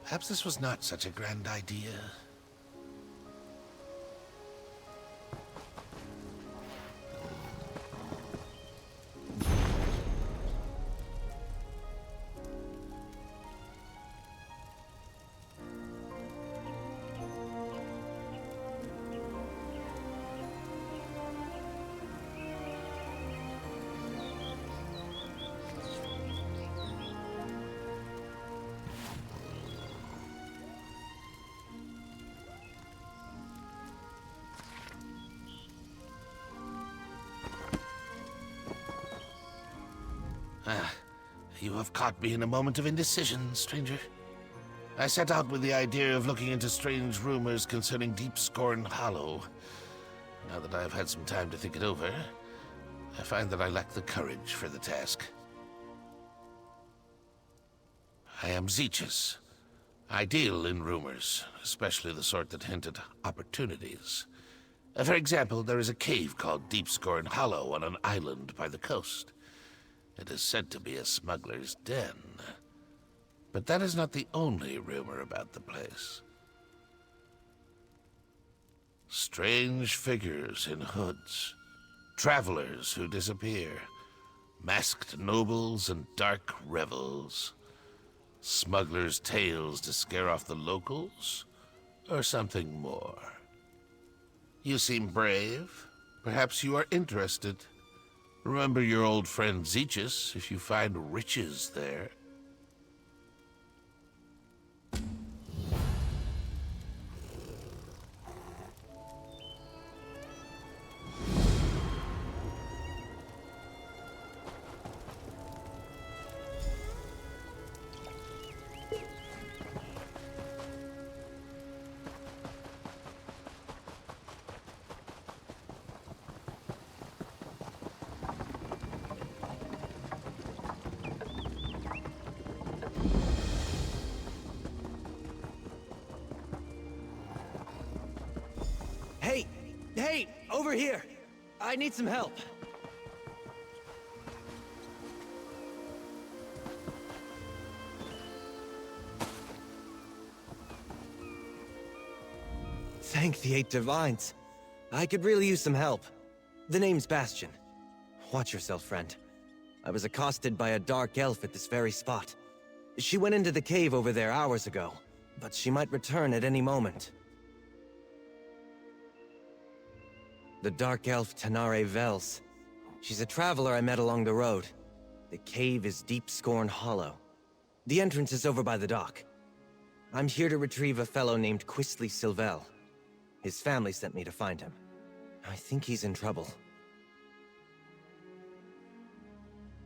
Perhaps this was not such a grand idea. You have caught me in a moment of indecision, stranger. I set out with the idea of looking into strange rumors concerning Deepscorn Hollow. Now that I have had some time to think it over, I find that I lack the courage for the task. I am Zeechus. I deal in rumors, especially the sort that hint at opportunities. For example, there is a cave called Deepscorn Hollow on an island by the coast. It is said to be a smuggler's den. But that is not the only rumor about the place. Strange figures in hoods, travelers who disappear, masked nobles and dark revels. Smugglers' tales to scare off the locals, or something more? You seem brave. Perhaps you are interested. Remember your old friend Zeechus if you find riches there. Hey, over here! I need some help. Thank the Eight Divines. I could really use some help. The name's Bastian. Watch yourself, friend. I was accosted by a dark elf at this very spot. She went into the cave over there hours ago, but she might return at any moment. The dark elf Tanare Vels. She's a traveler I met along the road. The cave is Deepscorn Hollow. The entrance is over by the dock. I'm here to retrieve a fellow named Quistley Silvel. His family sent me to find him. I think he's in trouble.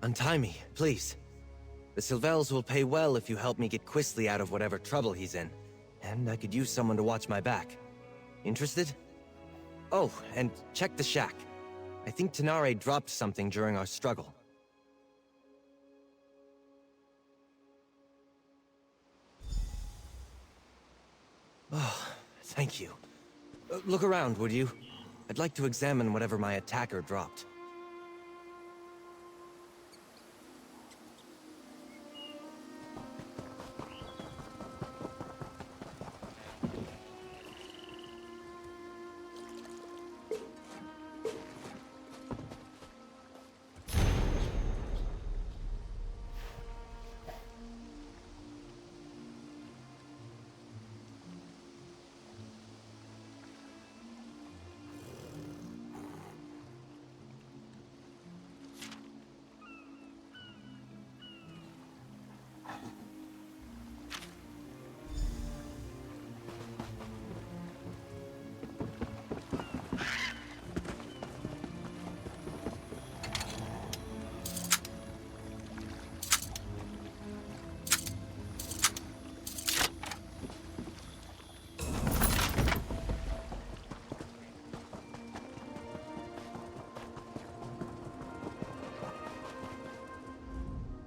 Untie me, please. The Silvels will pay well if you help me get Quistley out of whatever trouble he's in. And I could use someone to watch my back. Interested? Oh, and check the shack. I think Tanare dropped something during our struggle. Oh, thank you. Look around, would you? I'd like to examine whatever my attacker dropped.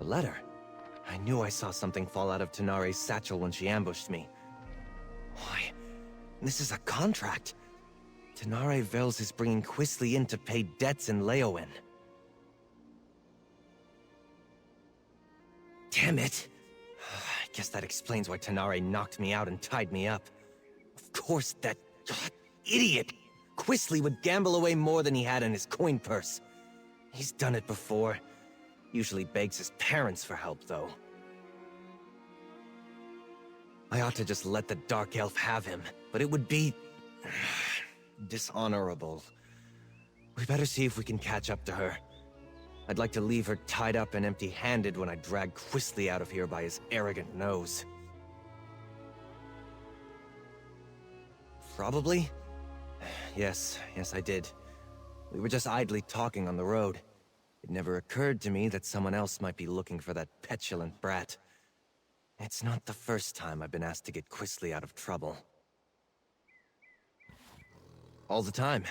Letter. I knew I saw something fall out of Tanare's satchel when she ambushed me. Why, this is a contract. Tanare Vels is bringing Quistley in to pay debts in Leowen. Damn it. I Guess that explains why Tanare knocked me out and tied me up. Of course, that idiot Quisley would gamble away more than he had in his coin purse. He's done it before. Usually begs his parents for help, though. I ought to just let the Dark Elf have him, but it would be dishonorable. We better see if we can catch up to her. I'd like to leave her tied up and empty-handed when I drag Quisley out of here by his arrogant nose. Probably? Yes, I did. We were just idly talking on the road. It never occurred to me that someone else might be looking for that petulant brat. It's not the first time I've been asked to get Quisley out of trouble. All the time.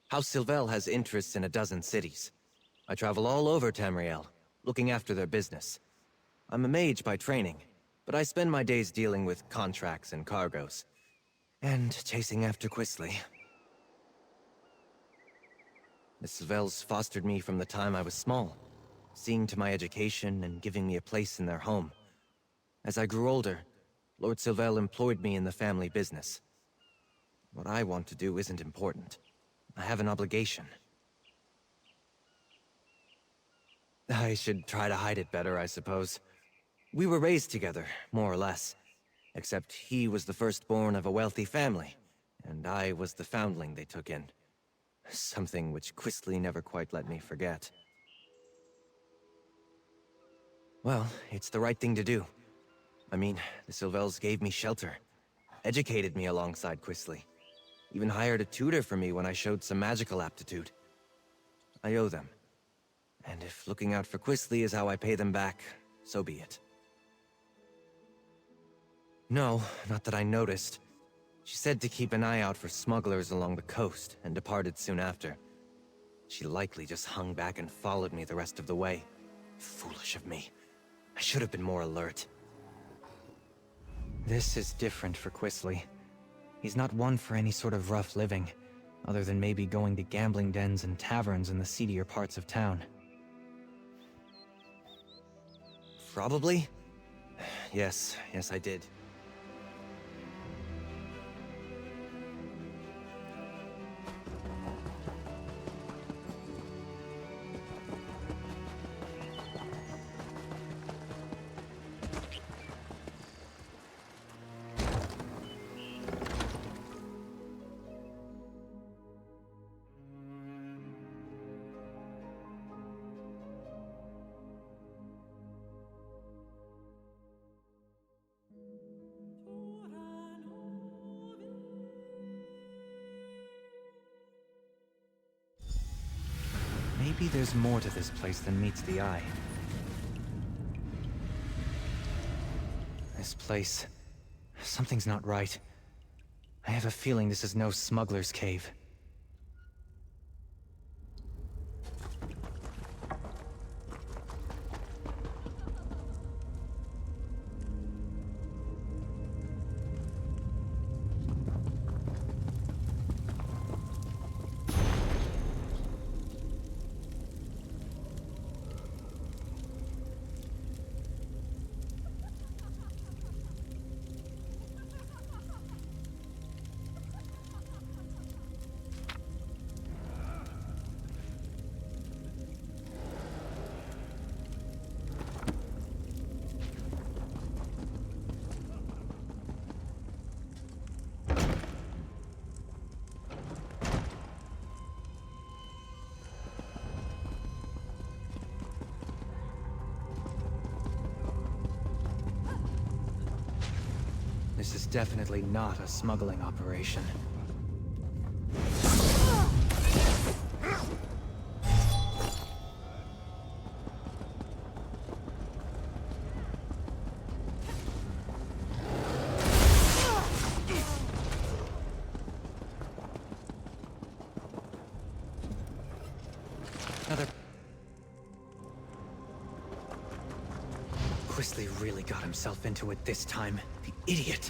House Sylvel has interests in a dozen cities. I travel all over Tamriel, looking after their business. I'm a mage by training, but I spend my days dealing with contracts and cargoes. And chasing after Quisley. The Sylvels fostered me from the time I was small, seeing to my education and giving me a place in their home. As I grew older, Lord Sylvel employed me in the family business. What I want to do isn't important. I have an obligation. I should try to hide it better, I suppose. We were raised together, more or less. Except he was the firstborn of a wealthy family, and I was the foundling they took in. Something which Quisley never quite let me forget. Well, it's the right thing to do. I mean, the Sylvels gave me shelter, educated me alongside Quisley, even hired a tutor for me when I showed some magical aptitude. I owe them. And if looking out for Quisley is how I pay them back, so be it. No, not that I noticed. She said to keep an eye out for smugglers along the coast, and departed soon after. She likely just hung back and followed me the rest of the way. Foolish of me. I should have been more alert. This is different for Quisley. He's not one for any sort of rough living, other than maybe going to gambling dens and taverns in the seedier parts of town. Probably? Yes, I did. Maybe there's more to this place than meets the eye. This place... something's not right. I have a feeling this is no smuggler's cave. This is definitely not a smuggling operation. Quisley really got himself into it this time. The idiot!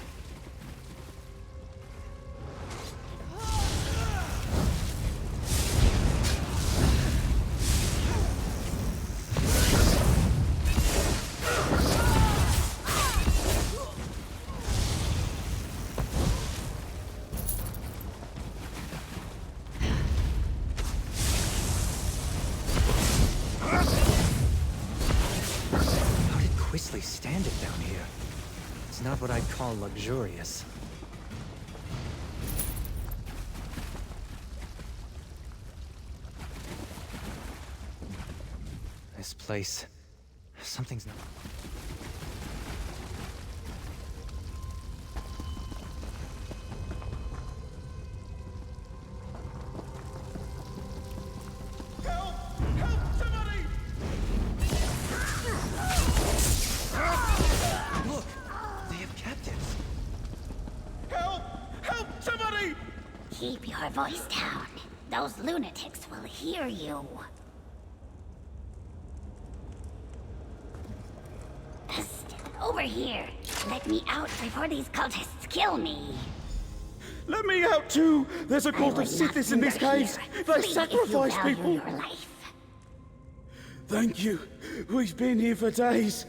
Quisly stand it down here? It's not what I'd call luxurious. This place... something's not... Keep your voice down. Those lunatics will hear you. Bastian, over here. Let me out before these cultists kill me. Let me out too! There's a cult of Sithis in these caves! They sacrifice people! Your life. Thank you. We've been here for days.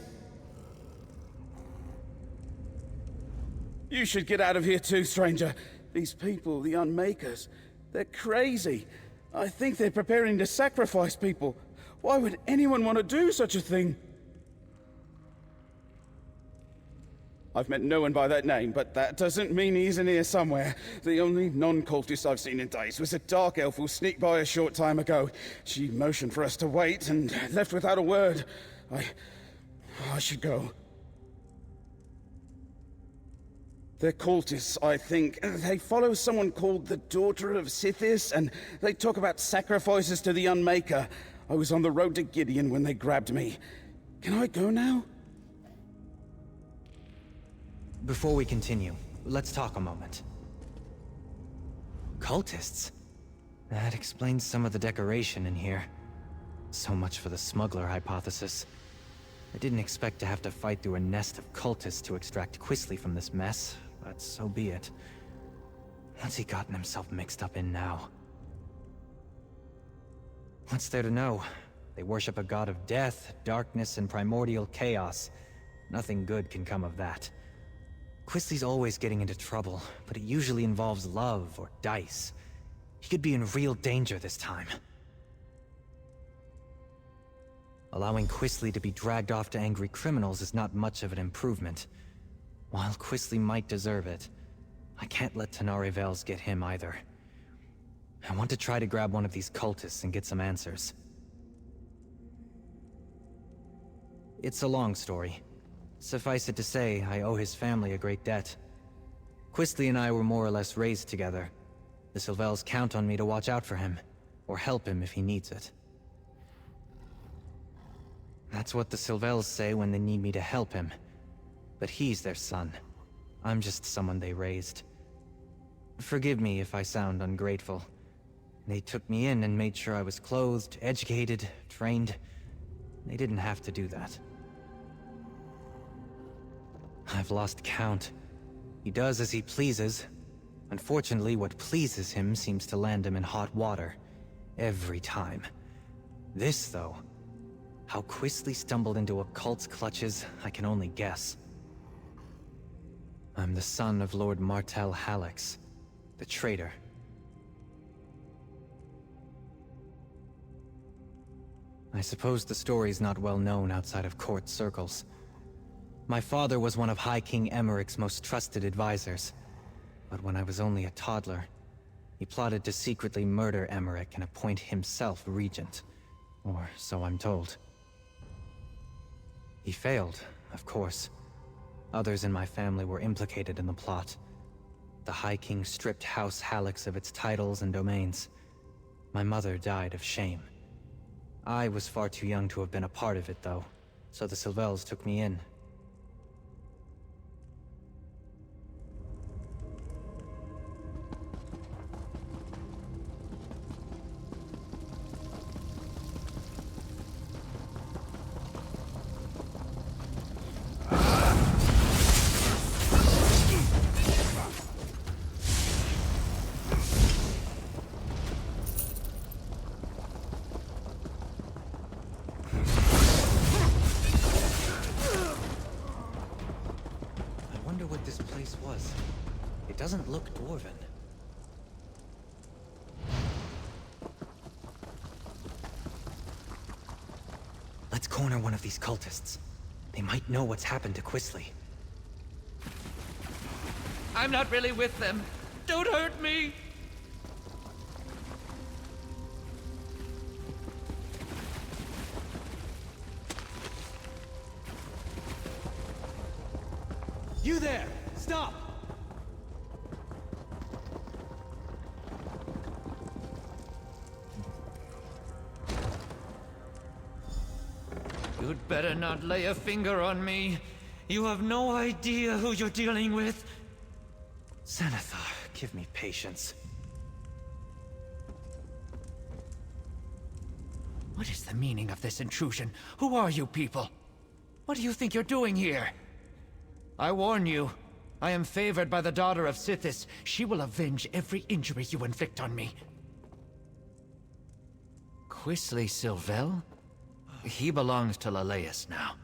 You should get out of here too, stranger. These people, the Unmakers, they're crazy. I think they're preparing to sacrifice people. Why would anyone want to do such a thing? I've met no one by that name, but that doesn't mean he isn't here somewhere. The only non-cultist I've seen in days was a dark elf who sneaked by a short time ago. She motioned for us to wait and left without a word. I should go. They're cultists, I think. They follow someone called the Daughter of Sithis, and they talk about sacrifices to the Unmaker. I was on the road to Gideon when they grabbed me. Can I go now? Before we continue, let's talk a moment. Cultists? That explains some of the decoration in here. So much for the smuggler hypothesis. I didn't expect to have to fight through a nest of cultists to extract Quisly from this mess, but so be it. What's he gotten himself mixed up in now? What's there to know? They worship a god of death, darkness, and primordial chaos. Nothing good can come of that. Quisly's always getting into trouble, but it usually involves love or dice. He could be in real danger this time. Allowing Quisly to be dragged off to angry criminals is not much of an improvement. While Quisly might deserve it, I can't let Tanare Vels get him either. I want to try to grab one of these cultists and get some answers. It's a long story. Suffice it to say, I owe his family a great debt. Quisly and I were more or less raised together. The Sylvels count on me to watch out for him, or help him if he needs it. That's what the Sylvels say when they need me to help him. But he's their son. I'm just someone they raised. Forgive me if I sound ungrateful. They took me in and made sure I was clothed, educated, trained. They didn't have to do that. I've lost count. He does as he pleases. Unfortunately, what pleases him seems to land him in hot water. Every time. This, though... how Quisly stumbled into a cult's clutches, I can only guess. I'm the son of Lord Martel Hallix, the traitor. I suppose the story's not well known outside of court circles. My father was one of High King Emmerich's most trusted advisors. But when I was only a toddler, he plotted to secretly murder Emmerich and appoint himself regent. Or so I'm told. He failed, of course. Others in my family were implicated in the plot. The High King stripped House Hallix of its titles and domains. My mother died of shame. I was far too young to have been a part of it, though, so the Sylvels took me in. Doesn't look dwarven. Let's corner one of these cultists. They might know what's happened to Quisley. I'm not really with them. Don't hurt me! You there! Stop! You'd better not lay a finger on me. You have no idea who you're dealing with. Xanathar, give me patience. What is the meaning of this intrusion? Who are you people? What do you think you're doing here? I warn you, I am favored by the daughter of Sithis. She will avenge every injury you inflict on me. Quisley Sylvel? He belongs to Leleus now.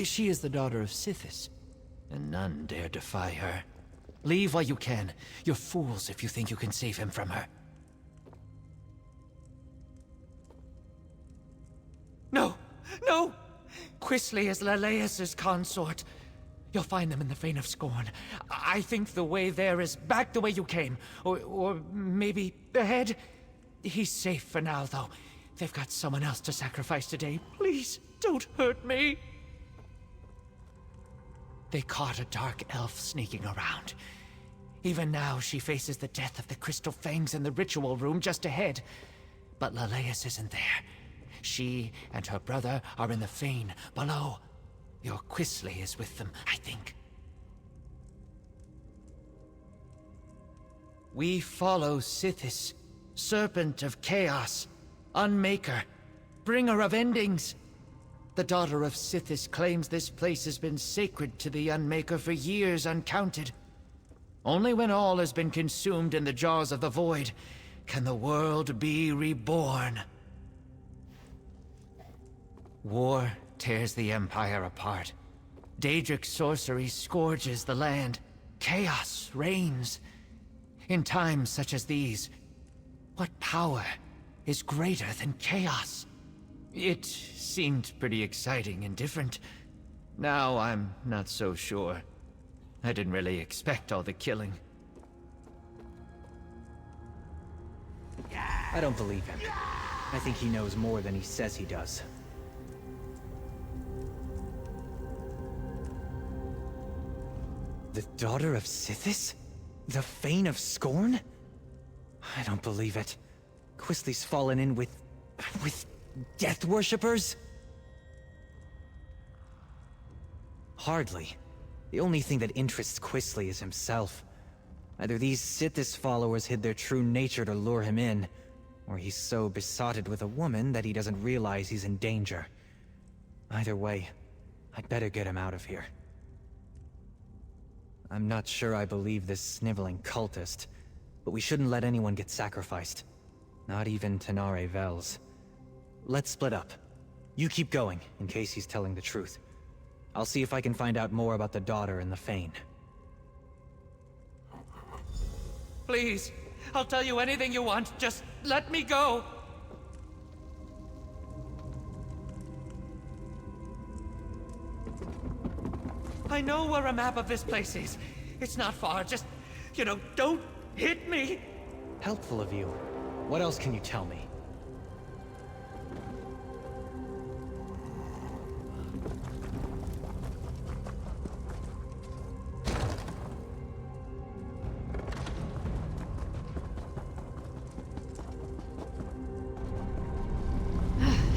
She is the daughter of Sithis, and none dare defy her. Leave while you can. You're fools if you think you can save him from her. No! No! Quisley is Leleus's consort. You'll find them in the Vein of Scorn. I think the way there is back the way you came. Or maybe ahead. He's safe for now, though. They've got someone else to sacrifice today. Please, don't hurt me. They caught a dark elf sneaking around. Even now, she faces the death of the Crystal Fangs in the ritual room just ahead. But Leleus isn't there. She and her brother are in the Fane below. Your Quisley is with them, I think. We follow Sithis, Serpent of Chaos, Unmaker, Bringer of Endings. The daughter of Sithis claims this place has been sacred to the Unmaker for years uncounted. Only when all has been consumed in the jaws of the Void can the world be reborn. War tears the Empire apart. Daedric's sorcery scourges the land. Chaos reigns. In times such as these, what power is greater than chaos? It seemed pretty exciting and different. Now I'm not so sure. I didn't really expect all the killing. I don't believe him. I think he knows more than he says he does. The daughter of Sithis? The Vein of Scorn? I don't believe it. Quisley's fallen in with death worshippers? Hardly. The only thing that interests Quisley is himself. Either these Sithis followers hid their true nature to lure him in, or he's so besotted with a woman that he doesn't realize he's in danger. Either way, I'd better get him out of here. I'm not sure I believe this sniveling cultist, but we shouldn't let anyone get sacrificed. Not even Tanare Vels. Let's split up. You keep going, in case he's telling the truth. I'll see if I can find out more about the daughter in the Fane. Please, I'll tell you anything you want. Just let me go. I know where a map of this place is. It's not far. Just, don't hit me. Helpful of you. What else can you tell me?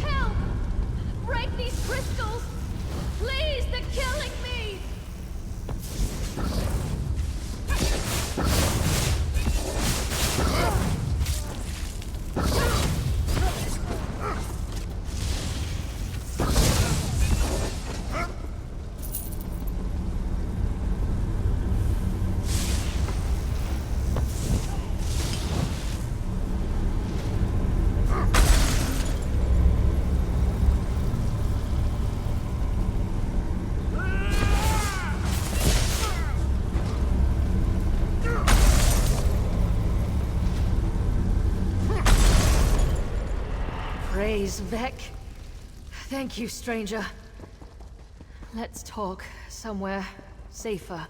Help! Break these crystals! Please, they're killing me! Praise Vec. Thank you, stranger. Let's talk somewhere safer.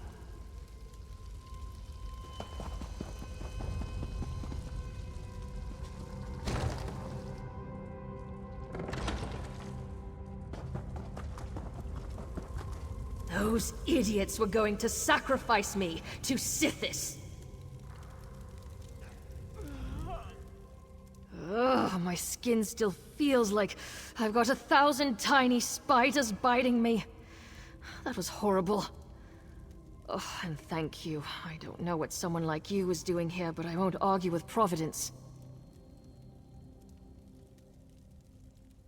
Those idiots were going to sacrifice me to Sithis. Ugh, my skin still feels like I've got 1,000 tiny spiders biting me. That was horrible. Oh, and thank you. I don't know what someone like you is doing here, but I won't argue with Providence.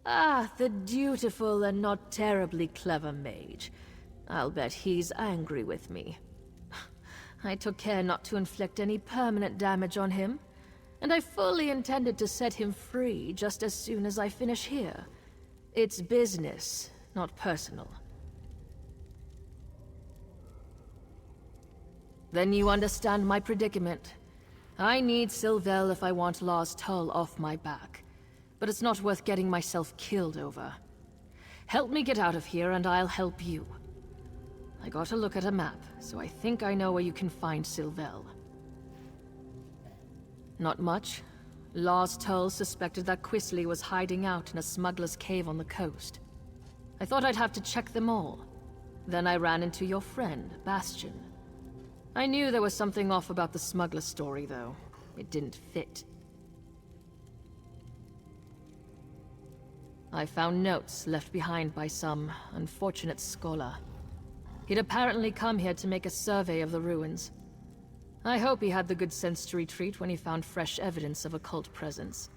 Ah, the dutiful and not terribly clever mage. I'll bet he's angry with me. I took care not to inflict any permanent damage on him, and I fully intended to set him free just as soon as I finish here. It's business, not personal. Then you understand my predicament. I need Sylvel if I want Law's Tull off my back, but it's not worth getting myself killed over. Help me get out of here and I'll help you. I got a look at a map, so I think I know where you can find Sylvel. Not much. Law's Tull suspected that Quisley was hiding out in a smuggler's cave on the coast. I thought I'd have to check them all. Then I ran into your friend, Bastian. I knew there was something off about the smuggler story, though. It didn't fit. I found notes left behind by some unfortunate scholar. He'd apparently come here to make a survey of the ruins. I hope he had the good sense to retreat when he found fresh evidence of occult presence.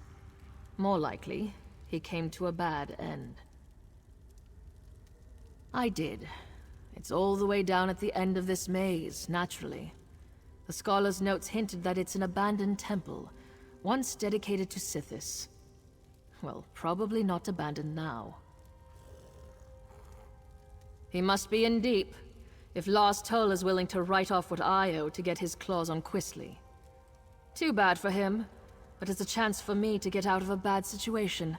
More likely, he came to a bad end. I did. It's all the way down at the end of this maze, naturally. The scholar's notes hinted that it's an abandoned temple, once dedicated to Sithis. Well, probably not abandoned now. He must be in deep, if Law's Tull is willing to write off what I owe to get his claws on Quisley. Too bad for him, but it's a chance for me to get out of a bad situation.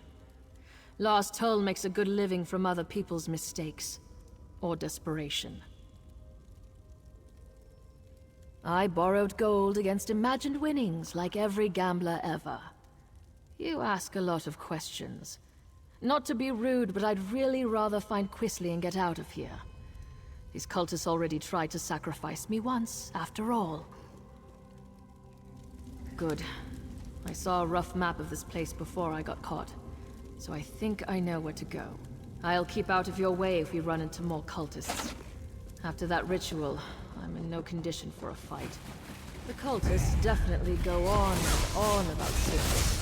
Law's Tull makes a good living from other people's mistakes. Or desperation. I borrowed gold against imagined winnings like every gambler ever. You ask a lot of questions. Not to be rude, but I'd really rather find Quisley and get out of here. These cultists already tried to sacrifice me once, after all. Good. I saw a rough map of this place before I got caught, so I think I know where to go. I'll keep out of your way if we run into more cultists. After that ritual, I'm in no condition for a fight. The cultists definitely go on and on about Sithis.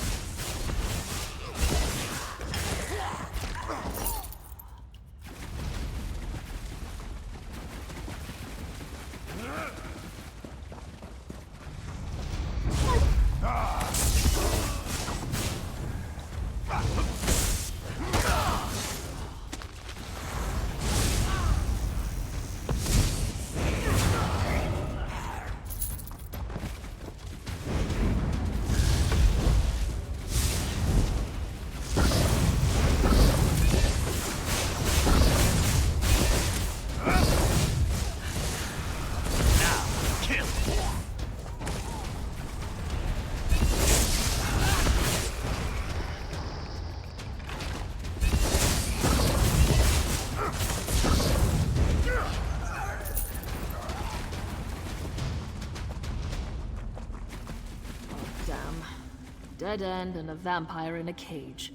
Dead end and a vampire in a cage.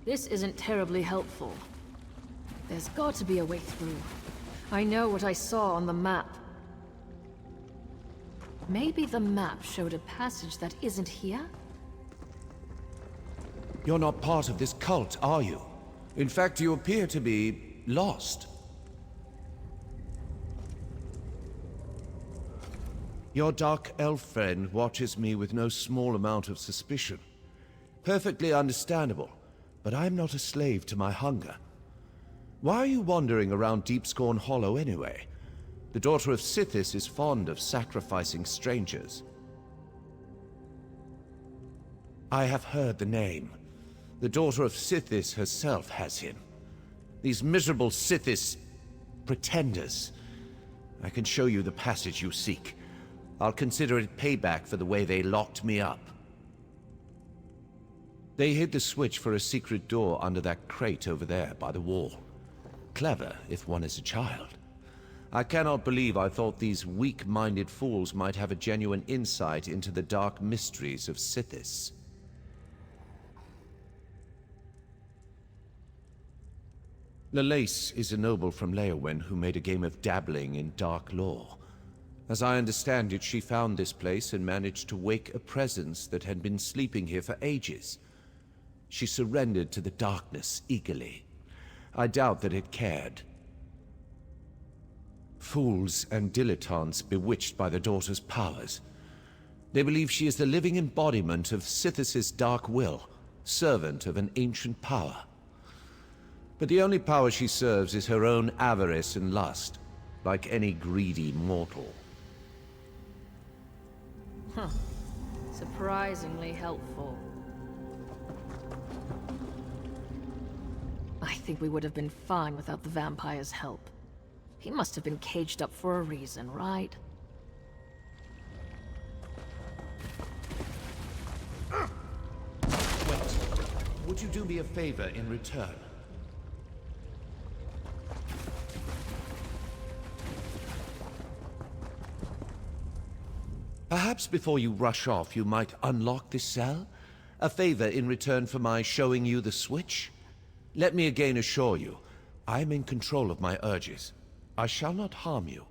This isn't terribly helpful. There's got to be a way through. I know what I saw on the map. Maybe the map showed a passage that isn't here? You're not part of this cult, are you? In fact, you appear to be lost. Your dark elf friend watches me with no small amount of suspicion. Perfectly understandable, but I'm not a slave to my hunger. Why are you wandering around Deepscorn Hollow anyway? The daughter of Sithis is fond of sacrificing strangers. I have heard the name. The daughter of Sithis herself has him. These miserable Sithis... Pretenders. I can show you the passage you seek. I'll consider it payback for the way they locked me up. They hid the switch for a secret door under that crate over there by the wall. Clever, if one is a child. I cannot believe I thought these weak-minded fools might have a genuine insight into the dark mysteries of Sithis. Lalace is a noble from Leowen who made a game of dabbling in dark lore. As I understand it, she found this place and managed to wake a presence that had been sleeping here for ages. She surrendered to the darkness eagerly. I doubt that it cared. Fools and dilettantes bewitched by the daughter's powers. They believe she is the living embodiment of Sithis' dark will, servant of an ancient power. But the only power she serves is her own avarice and lust, like any greedy mortal. Huh. Surprisingly helpful. I think we would have been fine without the vampire's help. He must have been caged up for a reason, right? Wait. Would you do me a favor in return? Perhaps before you rush off, you might unlock this cell? A favor in return for my showing you the switch? Let me again assure you, I'm in control of my urges. I shall not harm you.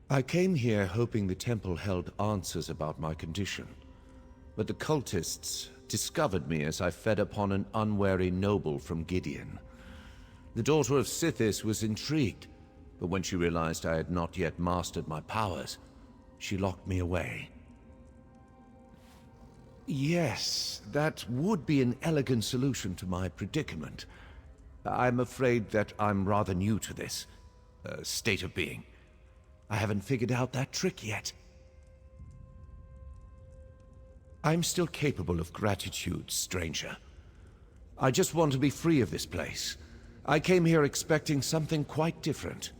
I came here hoping the temple held answers about my condition. But the cultists discovered me as I fed upon an unwary noble from Gideon. The daughter of Sithis was intrigued, but when she realized I had not yet mastered my powers, she locked me away. Yes, that would be an elegant solution to my predicament. I'm afraid that I'm rather new to this state of being. I haven't figured out that trick yet. I'm still capable of gratitude, stranger. I just want to be free of this place. I came here expecting something quite different.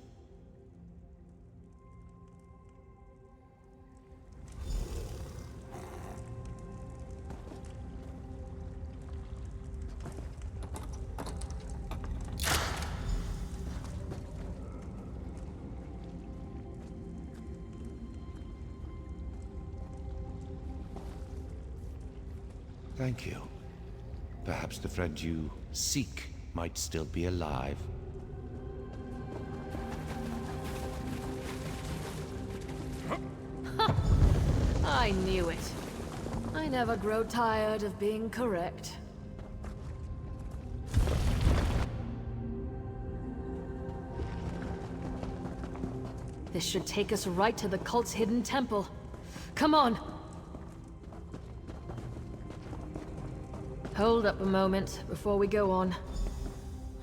Thank you. Perhaps the friend you seek might still be alive. I knew it. I never grow tired of being correct. This should take us right to the cult's hidden temple. Come on! Hold up a moment before we go on.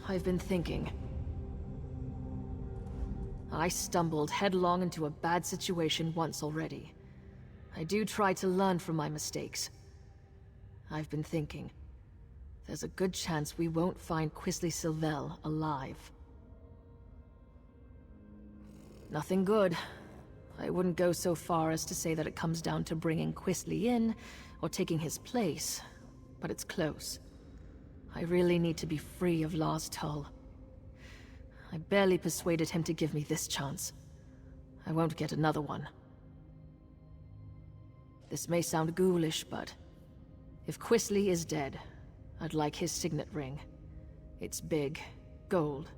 I've been thinking. I stumbled headlong into a bad situation once already. I do try to learn from my mistakes. I've been thinking. There's a good chance we won't find Quisly Sylvel alive. Nothing good. I wouldn't go so far as to say that it comes down to bringing Quisly in, or taking his place, but it's close. I really need to be free of Lars Tull. I barely persuaded him to give me this chance. I won't get another one. This may sound ghoulish, but if Quisly is dead, I'd like his signet ring. It's big, gold,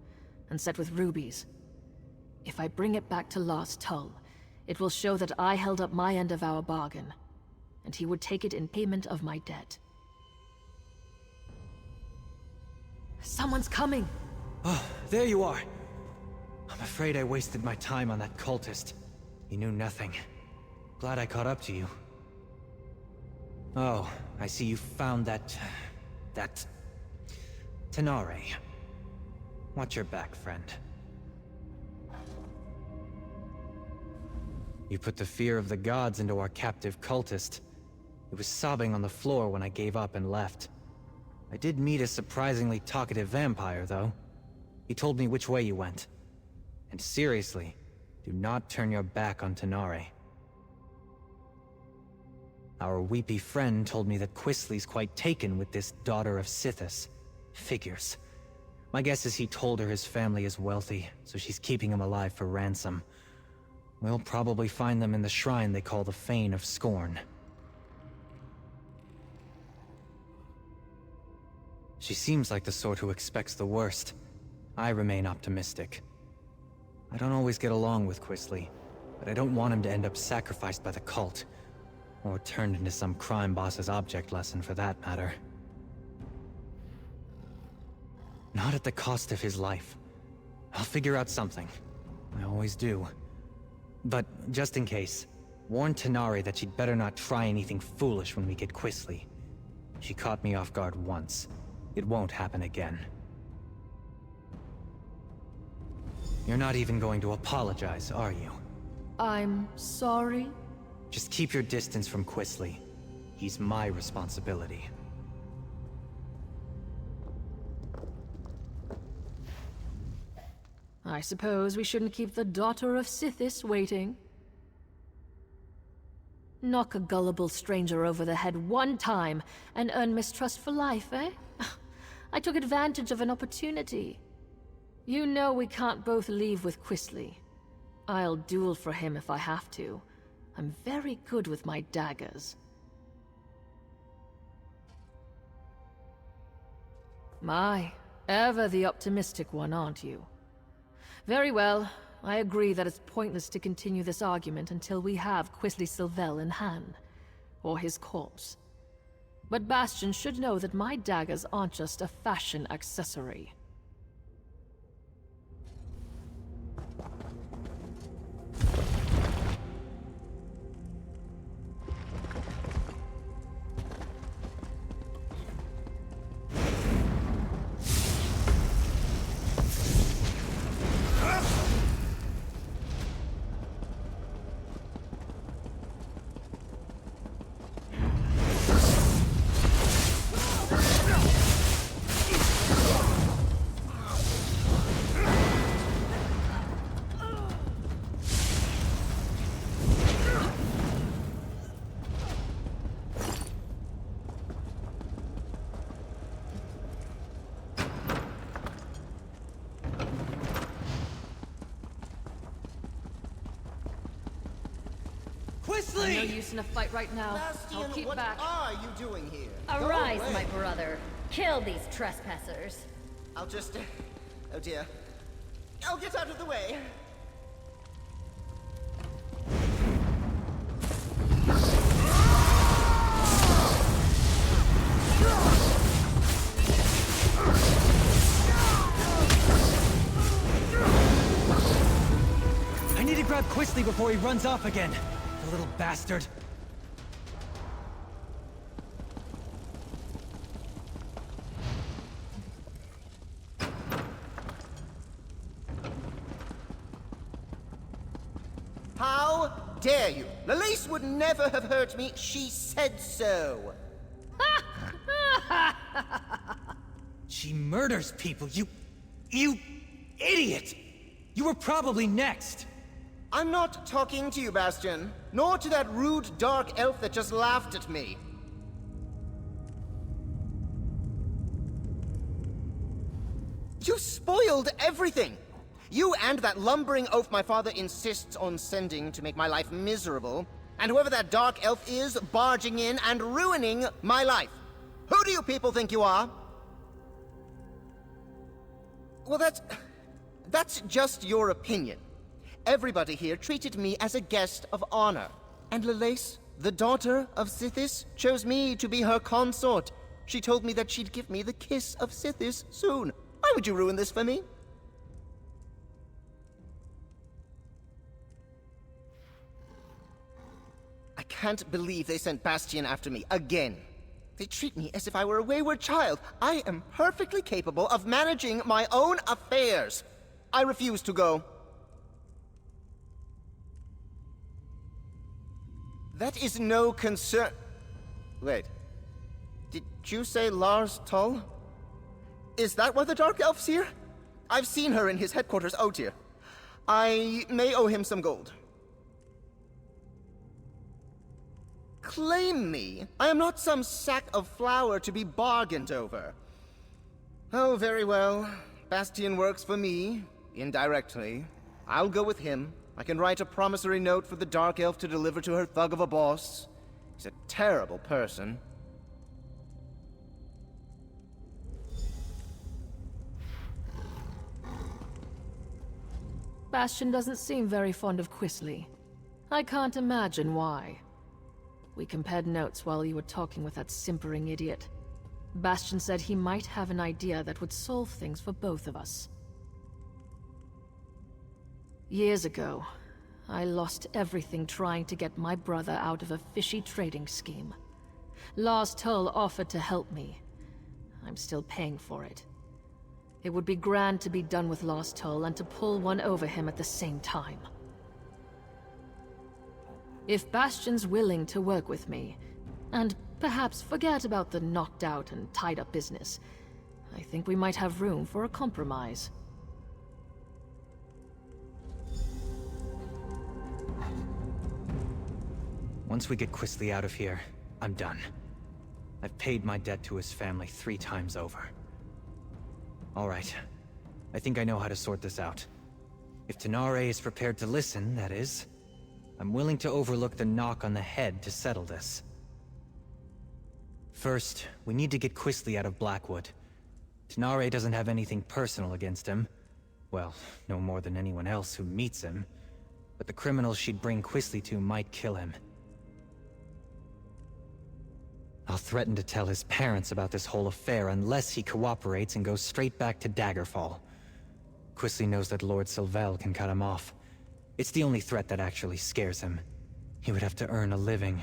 and set with rubies. If I bring it back to Lars Tull, it will show that I held up my end of our bargain, and he would take it in payment of my debt. Someone's coming! Oh, there you are. I'm afraid I wasted my time on that cultist. He knew nothing. Glad I caught up to you. Oh, I see you found that Tanare. Watch your back, friend. You put the fear of the gods into our captive cultist. It was sobbing on the floor when I gave up and left. I did meet a surprisingly talkative vampire, though. He told me which way you went. And seriously, do not turn your back on Tanare. Our weepy friend told me that Quisley's quite taken with this daughter of Sithis. Figures. My guess is he told her his family is wealthy, so she's keeping him alive for ransom. We'll probably find them in the shrine they call the Fane of Scorn. She seems like the sort who expects the worst. I remain optimistic. I don't always get along with Quisley, but I don't want him to end up sacrificed by the cult. Or turned into some crime boss's object lesson, for that matter. Not at the cost of his life. I'll figure out something. I always do. But, just in case, warn Tanare that she'd better not try anything foolish when we get Quisley. She caught me off guard once. It won't happen again. You're not even going to apologize, are you? I'm sorry? Just keep your distance from Quisley. He's my responsibility. I suppose we shouldn't keep the daughter of Sithis waiting. Knock a gullible stranger over the head one time and earn mistrust for life, eh? I took advantage of an opportunity. You know we can't both leave with Quisley. I'll duel for him if I have to. I'm very good with my daggers. My, ever the optimistic one, aren't you? Very well. I agree that it's pointless to continue this argument until we have Quisley Sylvel in hand. Or his corpse. But Bastian should know that my daggers aren't just a fashion accessory. No use in a fight right now. Bastian, I'll keep what back. are you doing here? Arise, Go away. my brother. Kill these trespassers. I'll just... oh dear. I'll get out of the way. I need to grab Quisley before he runs off again. The little bastard. How dare you? Lalice would never have hurt me. She said so. She murders people, you idiot! You were probably next. I'm not talking to you, Bastian. Nor to that rude dark elf that just laughed at me. You spoiled everything! You and that lumbering oaf my father insists on sending to make my life miserable, and whoever that dark elf is barging in and ruining my life. Who do you people think you are? Well, that's just your opinion. Everybody here treated me as a guest of honor. And Lalace, the daughter of Sithis, chose me to be her consort. She told me that she'd give me the kiss of Sithis soon. Why would you ruin this for me? I can't believe they sent Bastian after me again. They treat me as if I were a wayward child. I am perfectly capable of managing my own affairs. I refuse to go. That is no concern... Wait. Did you say Lars Tull? Is that why the Dark Elf's here? I've seen her in his headquarters out here. I may owe him some gold. Claim me. I am not some sack of flour to be bargained over. Oh, very well. Bastian works for me, indirectly. I'll go with him. I can write a promissory note for the Dark Elf to deliver to her thug of a boss. He's a terrible person. Bastian doesn't seem very fond of Quisley. I can't imagine why. We compared notes while you were talking with that simpering idiot. Bastian said he might have an idea that would solve things for both of us. Years ago, I lost everything trying to get my brother out of a fishy trading scheme. Lars Tull offered to help me. I'm still paying for it. It would be grand to be done with Lars Tull and to pull one over him at the same time. If Bastian's willing to work with me, and perhaps forget about the knocked out and tied up business, I think we might have room for a compromise. Once we get Quisley out of here, I'm done. I've paid my debt to his family 3 times over. Alright. I think I know how to sort this out. If Tanare is prepared to listen, that is, I'm willing to overlook the knock on the head to settle this. First, we need to get Quisley out of Blackwood. Tanare doesn't have anything personal against him. Well, no more than anyone else who meets him. But the criminals she'd bring Quisley to might kill him. I'll threaten to tell his parents about this whole affair unless he cooperates and goes straight back to Daggerfall. Quisley knows that Lord Sylvel can cut him off. It's the only threat that actually scares him. He would have to earn a living.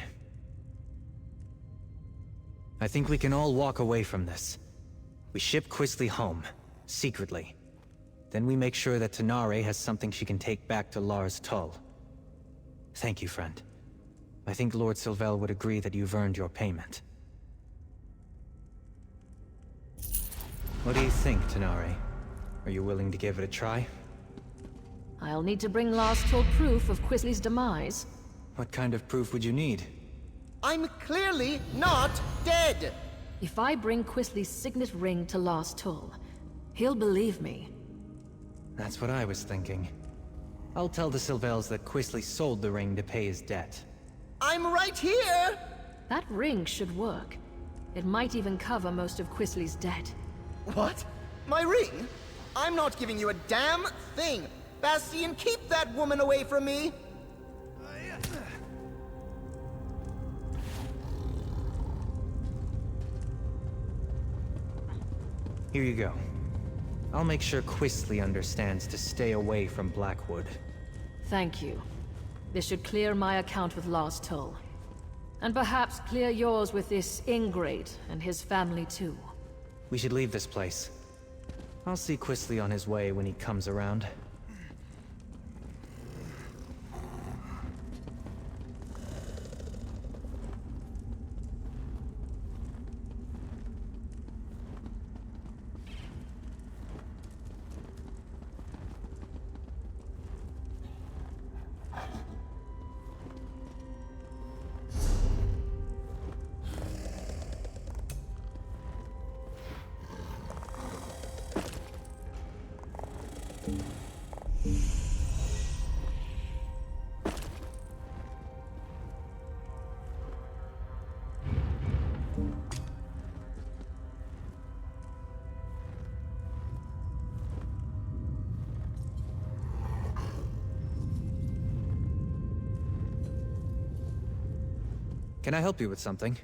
I think we can all walk away from this. We ship Quisley home, secretly. Then we make sure that Tanare has something she can take back to Lars Tull. Thank you, friend. I think Lord Sylvel would agree that you've earned your payment. What do you think, Tanare? Are you willing to give it a try? I'll need to bring Lars Tull proof of Quisley's demise. What kind of proof would you need? I'm clearly not dead! If I bring Quisley's signet ring to Lars Tull, he'll believe me. That's what I was thinking. I'll tell the Sylvels that Quisley sold the ring to pay his debt. I'm right here! That ring should work. It might even cover most of Quisley's debt. What? My ring? I'm not giving you a damn thing! Bastian, keep that woman away from me! Here you go. I'll make sure Quisley understands to stay away from Blackwood. Thank you. This should clear my account with Lars Tull. And perhaps clear yours with this ingrate and his family too. We should leave this place. I'll see Quisley on his way when he comes around. Can I help you with something?